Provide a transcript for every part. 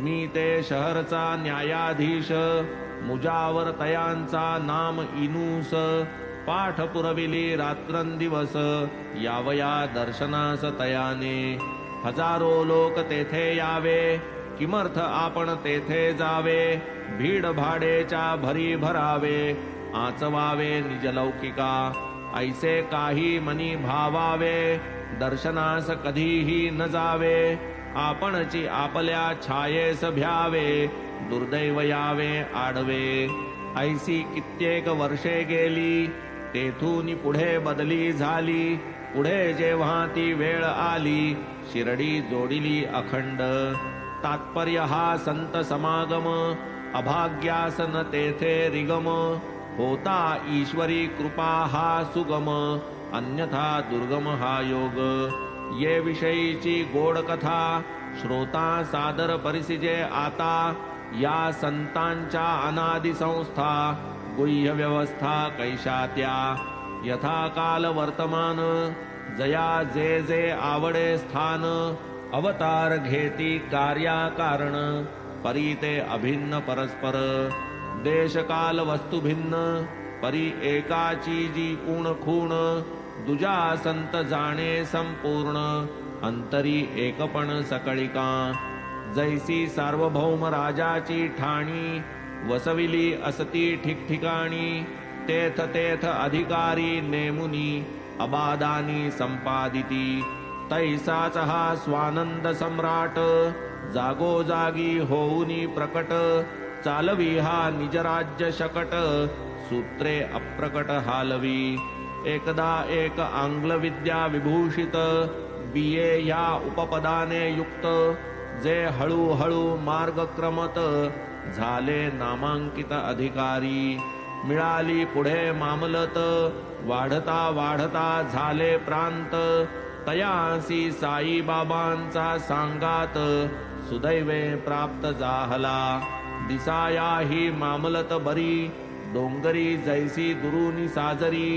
मी ते शहरचा न्यायाधीश मुजावर तयांचा नाम इनूस पाठ पुरविली रात्रंदिवस यावया दर्शनास तयाने हजारो लोक तेथे यावे किमर्थ आपण तेथे जावे भीड भाडेच्या भरी भरावे आचवावे निजलौकिका ऐसे काही मनी भावावे दर्शनास कधीही न जावे आपणची आपल्या छायेस भ्यावे दुर्दैव यावे आडवे ऐसी कित्येक वर्षे गेली तेथून पुढे बदली झाली पुढे जेव्हा ती वेळ आली शिरडी जोडिली अखंड तात्पर्य हा संत समागम अभाग्यासन तेथे रिगम होता ईश्वरी कृपा हा सुगम अन्यथा दुर्गम हा योग ये विषयीची गोड कथा श्रोता सादर परिसिजे आता या संतांच्या अनादि संस्था गुह्य व्यवस्था कैशात्या यथा काल वर्तमान जया जे जे आवडे स्थान अवतार घेती कार्याकारण परी ते अभिन्न परस्पर देश काल वस्तु भिन्न परी एकाची जी उण खूण दुजा संत जाणे संपूर्ण अंतरी एकपण सकळिका जैसी सार्वभौम राजाची ठाणी वसविली असती ठिकठिकाणी तेथ तेथ अधिकारी नेमुनी अबादानी संपादिती तैसाच हा स्वानंद सम्राट जागोजागी होऊनी प्रकट चालवी हा निजराज्य शकट सूत्रे अप्रकट हालवी एकदा एक आंग्ल विद्या विभूषित बीए या उपपदाने युक्त जे हळूहळू मार्गक्रमत झाले नामांकित अधिकारी मिळाली पुढे मामलत वाढता वाढता झाले प्रांत तयासी साई बाबांचा सांगात सुदैवे प्राप्त जाहला दिसाया ही मामलत बरी डोंगरी जैसी दुरुनी साजरी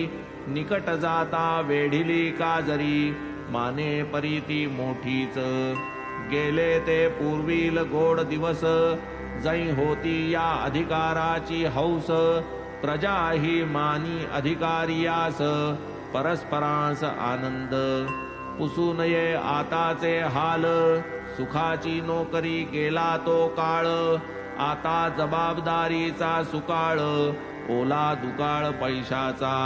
निकट जाता वेढिली काजरी माने परीती मोठीच गेले ते पूर्वील गोड दिवस जै होती या अधिकाराची हौस प्रजा ही मानी अधिकारियास परस्परांस आनंद पुसू नये आताचे हाल सुखाची नोकरी गेला तो काळ आता जबाबदारीचा सुकाळ ओला दुकाळ पैशाचा